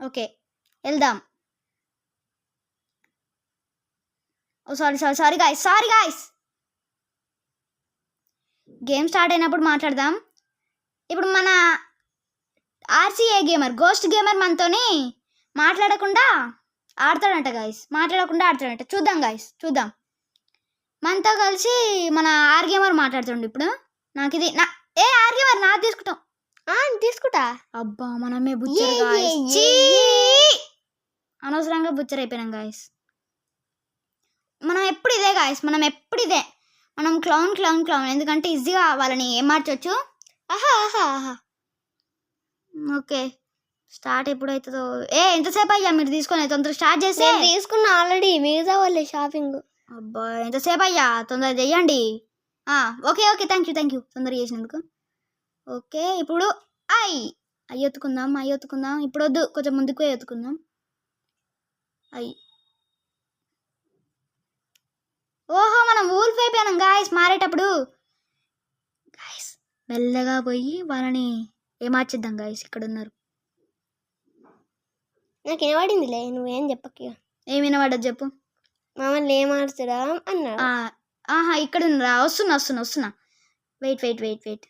Okay వెళ్దాం. ఓ sorry guys. Game start అయినప్పుడు మాట్లాడదాం. ఇప్పుడు మన ఆర్సీఏ గేమర్ గోస్ట్ గేమర్ మనతోని మాట్లాడకుండా ఆడతాడంట. చూద్దాం గాయ్స్, చూద్దాం. మనతో కలిసి మన ఆర్ గేమర్ మాట్లాడుతుండు ఇప్పుడు. నాకు ఇది ఆర్ గేమర్ నాకు తీసుకుంటా. అబ్బా మనమే బుచ్చర్ గాయ్స్. అనవసరంగా బుచ్చర్ అయిపోయినాం గాయ్స్. మనం ఎప్పుడు ఇదే మనం క్లౌన్ ఎందుకంటే ఈజీగా వాళ్ళని ఏం మార్చొచ్చు. ఆహా ఓకే స్టార్ట్ ఎప్పుడైతుందో. ఎంతసేపు అయ్యా మీరు తీసుకొని తొందరగా స్టార్ట్ చేస్తే? తీసుకున్నా ఆల్రెడీ, మిగతా వాళ్ళే షాపింగ్. అబ్బా ఎంతసేపు అయ్యా, తొందరగా చెయ్యండి. ఓకే థ్యాంక్ యూ తొందరగా చేసినందుకు. ఓకే ఇప్పుడు అయ్యి ఎత్తుకుందాం. ఇప్పుడు వద్దు, కొంచెం ముందుకు ఎత్తుకుందాం. ఓహో మనం వూల్ఫ్ అయిపోయాం గాయస్ మారేటప్పుడు. గాయస్ మెల్లగా పోయి వాళ్ళని ఏమార్చిద్దాం గాయస్. ఇక్కడ ఉన్నారు. నాకు వినబడిందిలే, నువ్వేం చెప్పక. ఏం వినబడ్డది చెప్పు. మమ్మల్ని ఏమార్చడా అన్నాడు. ఇక్కడ ఉన్నరా? వస్తున్నా. వెయిట్.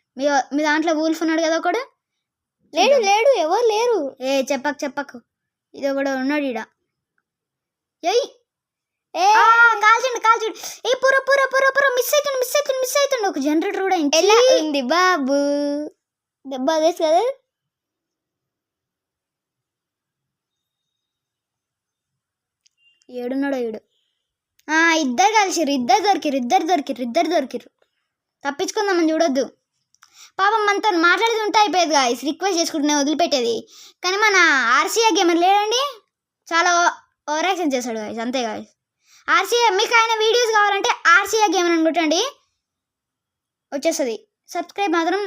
మీ దాంట్లో వూల్ఫ్ ఉన్నాడు కదా ఒకడు? లేడు ఎవరు లేరు. చెప్పకు. ఇది ఒకడు ఉన్నాడు ఈడ. కాల్చండి. పూర మిస్ అవుతుండు. ఒక జనరేటర్ కూడా ఎలా ఉంది బాబు? దెబ్బ అదేసి కదా. ఏడున్నాడో ఈడు. ఇద్దరు కలిసిరు. ఇద్దరు దొరికిరు. తప్పించుకుందామని చూడొద్దు. పాపం మనతో మాట్లాడేది ఉంటే అయిపోయేది గాయస్. రిక్వెస్ట్ చేసుకుంటున్నా వదిలిపెట్టేది. కానీ మన ఆర్సీఏ గేమర్ లేడండి, చాలా ఓవర్ యాక్షన్ చేశాడు గాయస్. అంతే గాయస్. ఆర్సీఏ మీకు ఆయన వీడియోస్ కావాలంటే ఆర్సీఏ గేమర్ అని కొట్టండి, వచ్చేస్తుంది. సబ్స్క్రైబ్ మాత్రం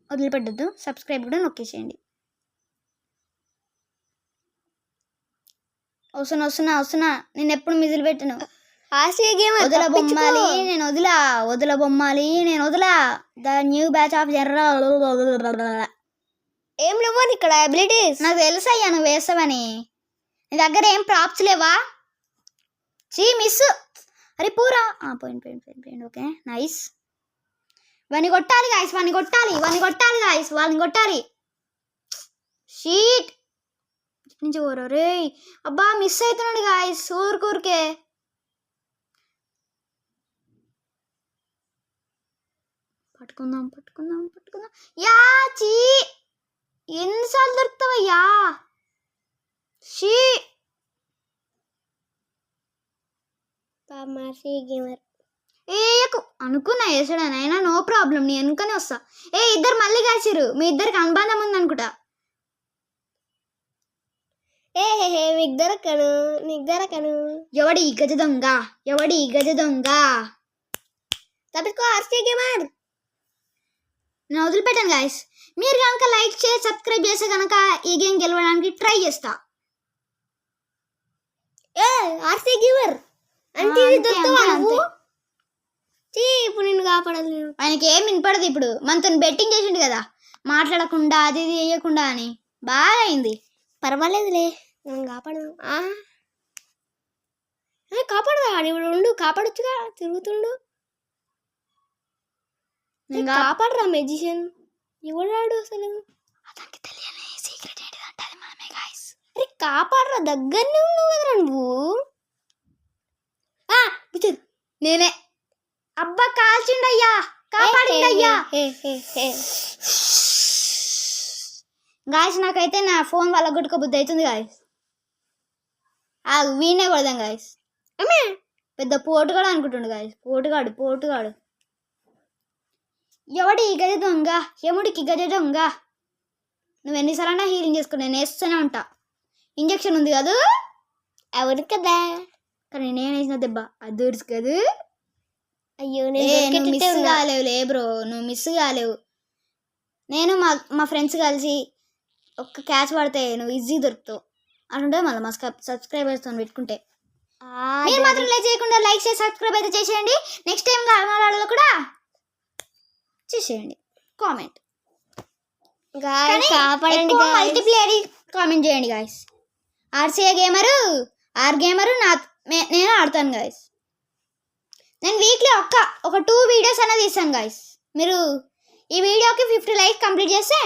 వదిలిపెట్టద్దు, సబ్స్క్రైబ్ కూడా నొక్కేసేయండి. వస్తున్నా. నేను ఎప్పుడు మిజిల్ పెట్టను. ఆర్సీఏ గేమర్ వదల బొమ్మాలి, నేను వదలా. The new batch of general. ఏం లేవు ఇక్కడ అబిలిటీస్. నాకు తెలుసయ్యా నువ్వు వేస్తావని. నీ దగ్గర ఏం ప్రాప్స్ లేవా? మిస్. అరే పూరా పోయింది. Okay nice. వాడిని కొట్టాలి గాయస్, వాళ్ళని కొట్టాలి. షీట్ నుంచి ఊరు రే. అబ్బా మిస్ అవుతున్నాడు గాయస్ ఊరికే. పట్టుకుందాం. యా చీ ఎన్నిసార్లు దొరుకుతావయ్యా. షీ అనుకున్నా వేసాడని. అయినా నో ప్రాబ్లం, నీ వెనుకనే వస్తా. ఇద్దరు మళ్ళీ కలిసిరు. మీ ఇద్దరికి అనుబంధం ఉందనుకుంటా. నిగ్గరకను. ఎవడి గజ దొంగ? తప్పించుకో ఆర్సీఏ గేమర్. నేను వదిలిపెట్టాను గాయస్. మీరు కనుక లైక్ చేసి సబ్స్క్రైబ్ చేస్తే కనుక ఈ గేమ్ గెలవడానికి ట్రై చేస్తా. ఆర్సీఏ గేమర్ అంటే ఇప్పుడు నిన్ను కాపాడాలి. ఆయనకి ఏం వినపడదు. ఇప్పుడు మనతో బెట్టింగ్ చేసిండు కదా, మాట్లాడకుండా అది చేయకుండా అని. బాగా అయింది. పర్వాలేదులే, నన్ను కాపాడదు. కాపాడదా ఇప్పుడు ఉండు, కాపాడొచ్చుగా. తిరుగుతుండు. కాపాడరా మెజిషియన్. ఎవడాడు అసలు? అతనికి తెలియని సీక్రెట్ ఏంటిదంటే అది మనమే గాయస్. అరే కాపాడరా, దగ్గరనే ఉన్నావు కదరా నువ్వు. నేనే. అబ్బా కాల్చిండయ్యా, కాపాడిండయ్యా. గాయస్ నాకైతే నా ఫోన్ వాళ్ళ గుట్టుక బుద్ధి అవుతుంది గాయస్. వీనే కొడదాం గాయస్. పెద్ద పోటుగాడు అనుకుంటుండు గాయస్. పోటుగాడు. ఎవడి గజ దొంగ, యముడికి గజ దొంగ. నువ్వు ఎన్నిసార్లు హీలింగ్ చేసుకుని నేను వేస్తూనే ఉంటా. ఇంజక్షన్ ఉంది కాదు? అవును కదా, కానీ నేను వేసిన దెబ్బ అది దూర్చు కదా. అయ్యో మిస్ కాలేవులే బ్రో, నువ్వు మిస్ కాలేవు. నేను మా ఫ్రెండ్స్ కలిసి ఒక్క క్యాచ్ పడితే నువ్వు ఈజీ దొరుకుతావు అంటే మళ్ళీ మా సబ్స్క్రైబర్స్తో పెట్టుకుంటే. మీరు మాత్రం లైక్ చేయకుండా లైక్ చేసి సబ్స్క్రైబ్ అయితే చేసేయండి. నెక్స్ట్ టైం కావాలో కూడా చేసేయండి. కామెంట్ కాపాడండి, మల్టీప్లేయర్ కామెంట్ చేయండి guys. RCA gamer or gamer నేను ఆడతాను గాయస్. నేను వీక్లీ ఒక 2 వీడియోస్ అనేది ఇస్తాను గాయస్. మీరు ఈ వీడియోకి 50 లైక్స్ కంప్లీట్ చేస్తే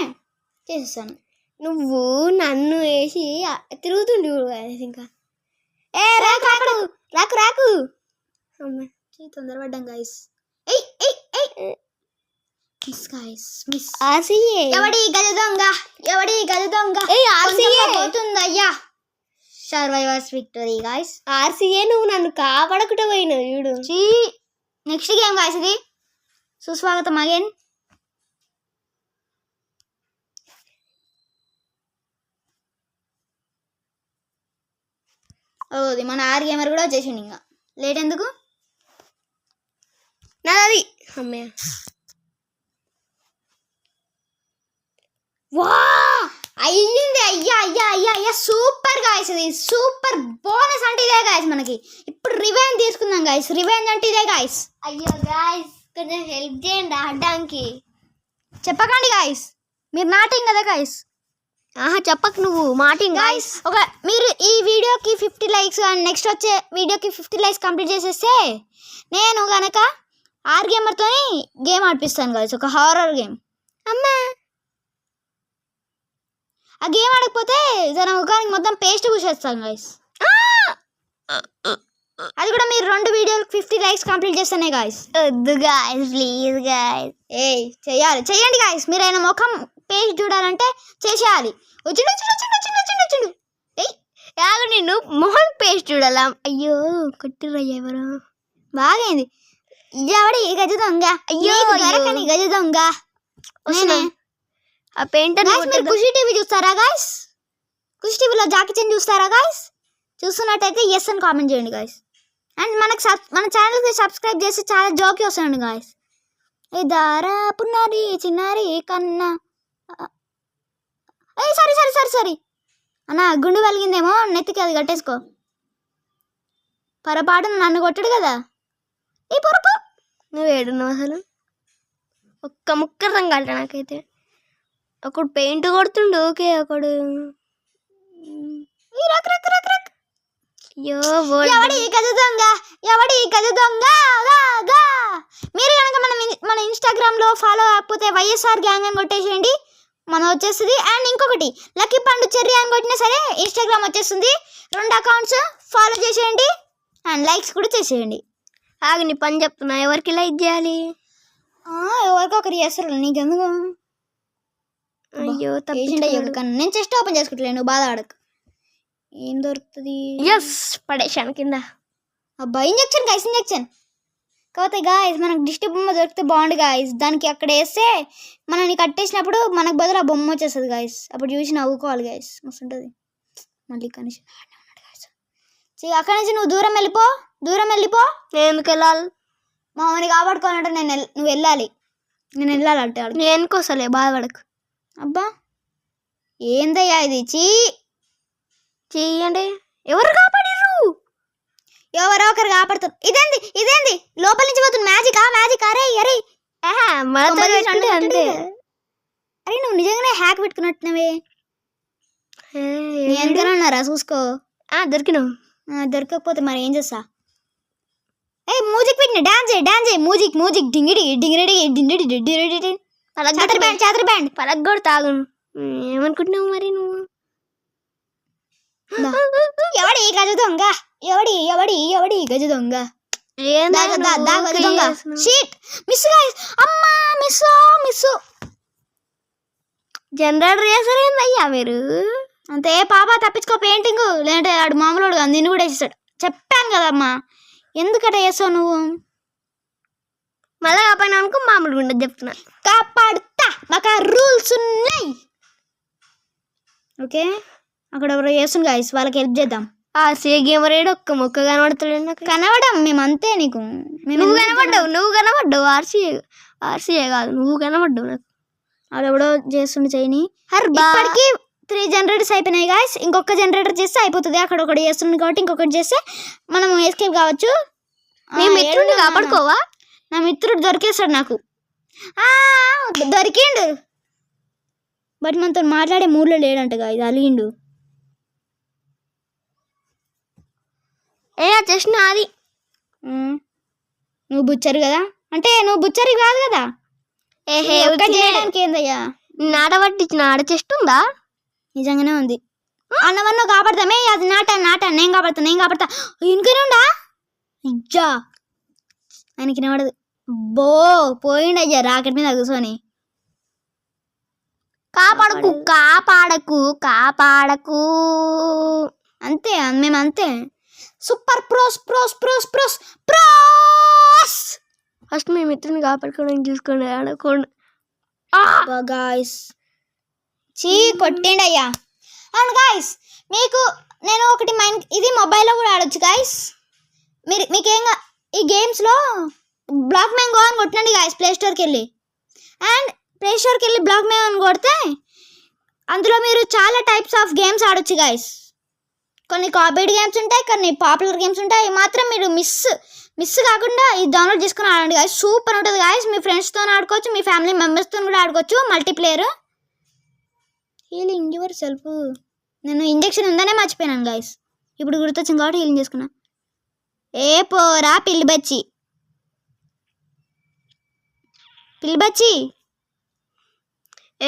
చేసేస్తాను. నువ్వు నన్ను వేసి తిరుగుతుండు ఇంకా. రాకు తొందరపడ్డాం గాయస్. Miss guys miss. ఆర్సీఏ ఎవడి గజ దొంగ పోతుందయ్యా. Survivors victory guys. ఆర్సీఏ నువ్వు నన్ను కాపాడకుండా పోయినావు చూడు. నెక్స్ట్ గేమ్ గాయస్ ఇది. సుస్వాగతం అగైన్. ఓది మన ఆర్ గేమర్ కూడా వచ్చేసిండు. ఇంకా లేట్ ఎందుకు? నాది అమ్మయ్య. వా అయ్యింది. అయ్యా సూపర్ గాయస్. ఇది సూపర్ బోనస్ అంటే ఇదే గాయస్. మనకి ఇప్పుడు రివెంజ్ తీసుకుందాం గాయస్. రివెంజ్ అంటే ఇదే గాయస్. అయ్యో గాయస్ కొంచెం హెల్ప్ చేయండి ఆడడానికి. చెప్పకండి గాయస్, మీరు నాటింగ్ కదా గాయస్. చెప్పకు నువ్వు మాటింగ్ గాయస్. మీరు ఈ వీడియోకి 50 లైక్స్ నెక్స్ట్ వచ్చే వీడియోకి 50 లైక్స్ కంప్లీట్ చేసేస్తే నేను కనుక ఆర్ గేమర్తో గేమ్ ఆడిపిస్తాను గాయస్. ఒక హారర్ గేమ్. అమ్మా ఆ గేమ్ ఆడకపోతే తన ముఖానికి మొత్తం పేస్ట్ పూసేస్తాను గాయస్. అది కూడా మీరు 2 వీడియోలకు 50 లైక్స్ కంప్లీట్ చేస్తేనే గాయస్. వద్దు గాయస్ ప్లీజ్ గాయస్. చెయ్యండి గాయస్. మీరు ఆయన ముఖం పేస్ట్ చూడాలంటే చేసేయాలి. వచ్చిండు. నిన్ను మొహం పేస్ట్ చూడాలా? అయ్యో కొట్టిరయ్యా ఎవరు. బాగైంది. ఎవడి గజ దొంగ? అయ్యో గజ దొంగ. ఆ పెయింటర్. మీరు ఖుషి టీవీ చూస్తారా గాయస్? ఖుషి టీవీలో జాకీ చాన్ చూస్తారా గాయస్? చూస్తున్నట్టయితే ఎస్ అని కామెంట్ చేయండి గాయస్. అండ్ మన ఛానల్కి సబ్స్క్రైబ్ చేసి చాలా జోకి వస్తాయండి గాయస్. దారా పున్నారి చిన్నారి కన్నా. సరే అన్న గుండు వెలిగిందేమో నెత్తికి, అది కట్టేసుకో. పొరపాటు నన్ను కొట్టాడు కదా ఈ పొరపు. నువ్వు ఏడున్నావు అసలు? ఒక్క ముక్క రంగు కట్ట నాకైతే. ఒకడు పెయింట్ కొడుతుండు, ఓకే. ఒకడు ఎవడి గజ దొంగ. మీరు కనుక మన ఇన్స్టాగ్రామ్లో ఫాలో కాకపోతే వైఎస్ఆర్ గ్యాంగ్ అని కొట్టేసేయండి, మనం వచ్చేస్తుంది. అండ్ ఇంకొకటి లక్కీ పండు చెర్రీ అని కొట్టినా సరే ఇన్స్టాగ్రామ్ వచ్చేస్తుంది. 2 అకౌంట్స్ ఫాలో చేసేయండి అండ్ లైక్స్ కూడా చేసేయండి. నీ పని చెప్తున్నా, ఎవరికి లైక్ చేయాలి? ఎవరికో ఒకరు చేస్తారు, నీకెందుకు? అయ్యో తప్పించండి. కానీ నేను చెస్ట్ ఓపెన్ చేసుకుంటలేను, నువ్వు బాధ ఆడకు. ఏం దొరుకుతుంది? పడేసాను కింద. అబ్బా ఇంజక్షన్ గాయస్, ఇంజక్షన్. కాకపోతే గాయస్ మనకు దిష్టి బొమ్మ దొరికితే బాగుండు గాయస్. దానికి అక్కడ వేస్తే మనని కట్టేసినప్పుడు మనకు బదులు ఆ బొమ్మ వచ్చేస్తుంది గాయస్. అప్పుడు చూసి నవ్వుకోవాలి గాయస్, మస్తు ఉంటుంది. మళ్ళీ కనీసం అక్కడి నుంచి నువ్వు దూరం వెళ్ళిపో. నేను ఎందుకు వెళ్ళాలి? మా మమ్మల్ని కాపాడుకోవాలంటే నువ్వు వెళ్ళాలి. నేను వెళ్ళాలంటే నేను కోసలే, బాధపడకు. అబ్బా ఏందయ్యా ఇది? చెయ్యండి. ఎవరు కాపాడిర్రు? ఎవరో ఒకరు కాపాడుతారు. ఇదేంది లోపల నుంచి పోతుంది మ్యాజిక్. అరే అంతే. అరే నువ్వు నిజంగానే హ్యాక్ పెట్టుకున్నట్టునవే. ఎంతగానో ఉన్నారా చూసుకో. దొరికినావు. దొరకకపోతే మరి ఏం చేస్తా? మ్యూజిక్ పెట్టిన డాన్స్ చేయి. మ్యూజిక్ డింగిడి చాతరి బ్యాండ్ పలగొడు తాగు. ఏమనుకుంటున్నావు మరి నువ్వు? ఎవడి గజ దొంగ? గజ దొంగ. మిస్. జనరేటర్ చేసారు ఏందయ్యా మీరు? అంతే పాప, తప్పించుకో. పెయింటింగ్ లేదంటే ఆడు మామూలు నిన్ను కూడా వేసేసాడు. చెప్పాను కదమ్మా, ఎందుకట వేసావు నువ్వు? మళ్ళీ కాపాడినా అనుకో, మామూలుగా ఉండదు చెప్తున్నా. కాపాడుతా, మాకు రూల్స్ ఉన్నాయి. ఓకే, అక్కడ ఎవరో చేస్తుంది గాయస్, వాళ్ళకి హెల్ప్ చేద్దాం. గేమర్ ఏడు ఒక్క మొక్క కనబడతాడు. కనబడం మేమంతే. నువ్వు కనబడ్డావు. ఆర్సీఏ కాదు, నువ్వు కనబడ్డావు నాకు. ఆడెవడో చేస్తుండే చేయని. ఇప్పటికి 3 జనరేటర్స్ అయిపోయినాయి గాయస్. ఇంకొక జనరేటర్ చేస్తే అయిపోతుంది. అక్కడ ఒకటి చేస్తుంది కాబట్టి ఇంకొకటి చేస్తే మనం ఎస్కేప్ కావచ్చు. నీ మిత్రుడిని కాపాడుకోవా? నా మిత్రుడు దొరికేస్తాడు నాకు. దొరికిండు, బట్ మనతో మాట్లాడే మూడ్లో లేడంట గాయస్. అలిగిండు. ఏ ఆ చెస్ట్ నాది. నువ్వు బుచ్చరు కదా, అంటే నువ్వు బుచ్చరి కాదు కదా. ఏహే ఒక్క చేయడానికి ఏందయ్యా, నాట పట్టించిన ఆడ చెస్ట్ ఉందా? నిజంగానే ఉంది. అన్నవన్న కాపాడతామే, అది నాట నేను కాపాడతా ఇంకనే ఉండా ఇజ్జా ఆయనకి నిలబడదు. బో పోయిండయ్యా రాకెట్ మీద కూర్చొని. కాపాడకు. అంతే మేము అంతే. Super pros. ఫస్ట్ మీ మిత్రుని కాపాడుకోవడానికి చూసుకోండి. ఆడకోండి గాయస్. కొట్టిండయ్యా. అండ్ గాయస్ మీకు నేను ఒకటి ఇది మొబైల్లో కూడా ఆడొచ్చు గాయస్. మీకేం ఈ గేమ్స్లో బ్లాక్ మ్యాంగో అని కొట్టండి గాయస్ ప్లేస్టోర్కి వెళ్ళి. అండ్ ప్లేస్టోర్కి వెళ్ళి బ్లాక్ మ్యాంగో అని కొడితే అందులో మీరు చాలా టైప్స్ ఆఫ్ గేమ్స్ ఆడొచ్చు గాయస్. కొన్ని కాపీడ్ గేమ్స్ ఉంటాయి, కొన్ని పాపులర్ గేమ్స్ ఉంటాయి. మాత్రం మీరు మిస్ కాకుండా ఇది డౌన్లోడ్ చేసుకుని ఆడండి గాయస్. సూపర్ ఉంటుంది గాయస్. మీ ఫ్రెండ్స్తో ఆడుకోవచ్చు, మీ ఫ్యామిలీ మెంబర్స్తో కూడా ఆడుకోవచ్చు మల్టీప్లేయర్. Healing your self. నేను ఇంజెక్షన్ ఉందనే మర్చిపోయినాను గాయస్, ఇప్పుడు గుర్తొచ్చింది కాబట్టి హీలింగ్ చేసుకున్నా. ఏ పోరా పిల్లి బచ్చి.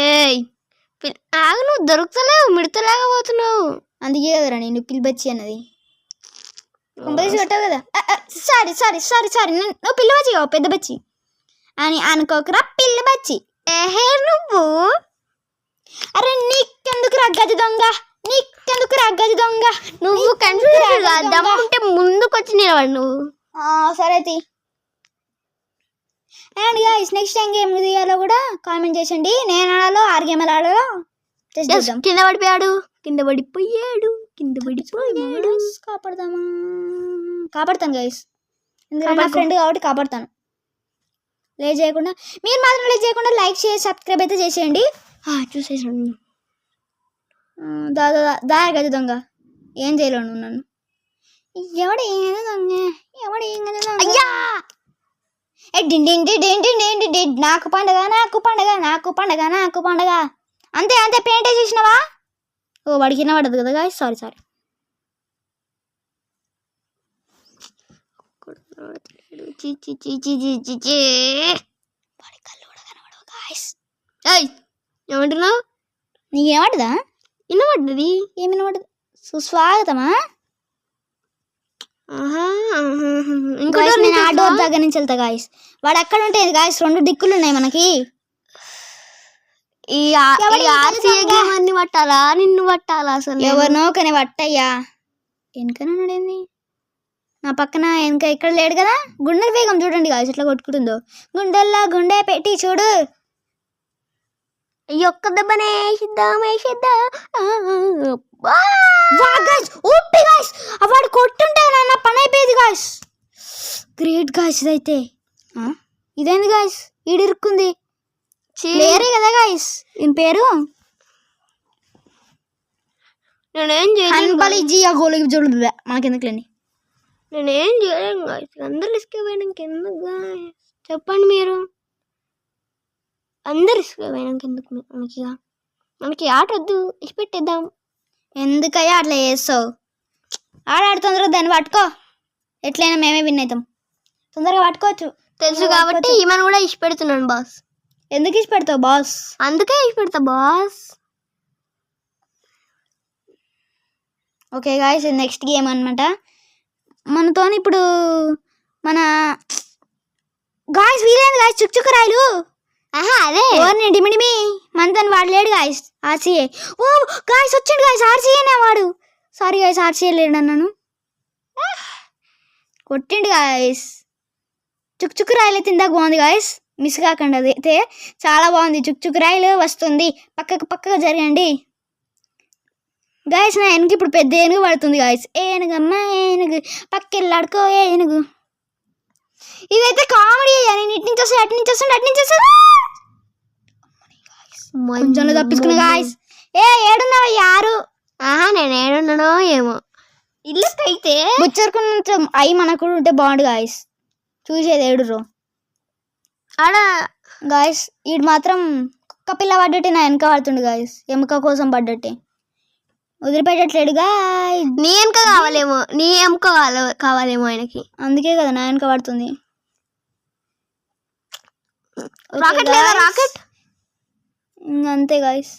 ఏయ్ ఆగు, నువ్వు దొరుకుతలేవు, మిడతలేకపోతున్నావు. అందుకే కదరా నేను పిల్లి బచ్చి అన్నది. కంపల్సరీ కొట్టావు కదా. సారీ నువ్వు పిల్లి బచ్చి కావు, పెద్ద బచ్చి అని అనుకోకరా. పిల్లి బచ్చి. ఏహే నువ్వు. అరే నీకెందుకురా గజ దొంగ, నువ్వు కన్ఫ్యూజ్ దమ్ముంటే ముందుకొచ్చి నిలబడి నువ్వు. సరే తీ. And guys next time game తీయాలో కూడా కామెంట్ చేయండి. నేను ఆడాలో ఆర్గేమల్ ఆడాలో కింద పడిపోయాడు. కాపాడతాను గైస్, ఎందుకంటే నా ఫ్రెండ్ కాబట్టి కాపాడతాను. లేట్ చేయకుండా, మీరు మాత్రం లేట్ చేయకుండా లైక్ చేసి సబ్స్క్రైబ్ అయితే చేసేయండి. చూసేసాను. దా గజ దొంగ, ఏం చేయలేవు నువ్వు నన్ను. ఎవడు అయ్యా నాకు పండగ. అంతే పెయింట్ వేసేసినావా? ఓ వాడికి వినబడదు కదా గాయస్, సారీ. వాడి కళ్ళు కూడా కనబడవు గాయస్. ఏమంటున్నావు? నీకు ఏమడదా? వినబడ్డది. ఏమి వినబడదు? సుస్వాగతమా. నేను ఆ డోర్ దగ్గర నుంచి వెళ్తా గాయస్. వాడు ఎక్కడ ఉంటాయి గాయస్, 2 దిక్కులు ఉన్నాయి మనకి. అన్ని పట్టాలా, నిన్ను పట్టాలా? అసలు ఎవరినో కానీ పట్టయ్యా. వెనకనేది నా పక్కన, వెనక ఇక్కడ లేడు కదా. గుండెల వేగం చూడండి గాయస్ ఎట్లా కొట్టుకుంటుందో. గుండెల్లా గుండె పెట్టి చూడు. ఒక్క దెబ్బనే వాడు కొట్టుంటే నా పని అయిపోయేది గాయస్. Great guys. ఇదైతే ఇదేంది గాయస్, ఈడిరుక్కుంది. ప్లేయరే కదా గాయస్ ఈయన పేరు. నేనేం చేయలేను, మనకెందుకులేండి. నేనేం చేయలేను గాయస్. అందరు రిస్క్ పోయినాక ఎందుకు గాయస్ చెప్పండి మీరు. అందరు రిస్క్ పోయినాక ఎందుకు మనకి ఆట వద్దు, ఇచ్చిపెట్టేద్దాం. ఎందుకయ్యా అట్లా చేస్తావు? ఆడాడు తొందరగా దాన్ని పట్టుకో. ఎట్లయినా మేమే విన్ అవుతాం, తొందరగా పట్టుకోవచ్చు. తెలుసు కాబట్టి ఈమెను కూడా ఇచ్చి పెడుతున్నాను బాస్. ఎందుకు ఇచ్చి పెడతావు బాస్? అందుకే ఇచ్చి పెడతా boss. Okay guys, next game అనమాట. మనతో ఇప్పుడు మన గాయస్ వీలైంది గాయస్ చుక్చుక్క రాయలు. అదే ఓర్ని డిమిడిమి మనతో వాడు లేడు గాయస్. ఆర్సీఏ. ఓ గాయస్ వచ్చిండు గాయస్, ఆర్సీఏనే వాడు. సారీ గాయస్, ఆర్సీఏ లేడు అన్నాను. కొట్టిండు గాయస్. చుక్చుక్కు రాయలు అయితే ఇందాక బాగుంది గాయస్, మిస్ కాకండి. అది అయితే చాలా బాగుంది. చుక్చుక్కు రాయలు వస్తుంది. పక్కగా జరగండి గాయస్. నా వెనక ఇప్పుడు పెద్ద ఏనుగు పడుతుంది గాయస్. ఏనుగమ్మ ఏనుగు పక్కెళ్ళాడుకో ఏనుగు. ఇదైతే కామెడీ. నేను ఇటు నుంచి వస్తాను, అటు నుంచి వస్తాను. కొంచెం తప్పించుకున్నా గాయస్. ఏడున్నావా యారు? నేను ఏడున్నానో ఏమో. ఇల్లుకి అయితే బుచ్చరుకున్నంత అయి మనకు ఉంటే బాగుండు గాయస్. చూసేది ఏడుర్రు ఆడ గాయస్. ఈడు మాత్రం కుక్క పిల్ల పడ్డట్టే నా వెనక పడుతుండు గాయస్, ఎముక కోసం పడ్డట్టే. వదిలిపెట్టట్లేడుగా. నీ వెనక కావాలేమో, నీ వెనక కావాలేమో ఆయనకి, అందుకే కదా నా వెనక పడుతుంది. రాకెట్ లేదా రాకెట్? అంతే గాయస్.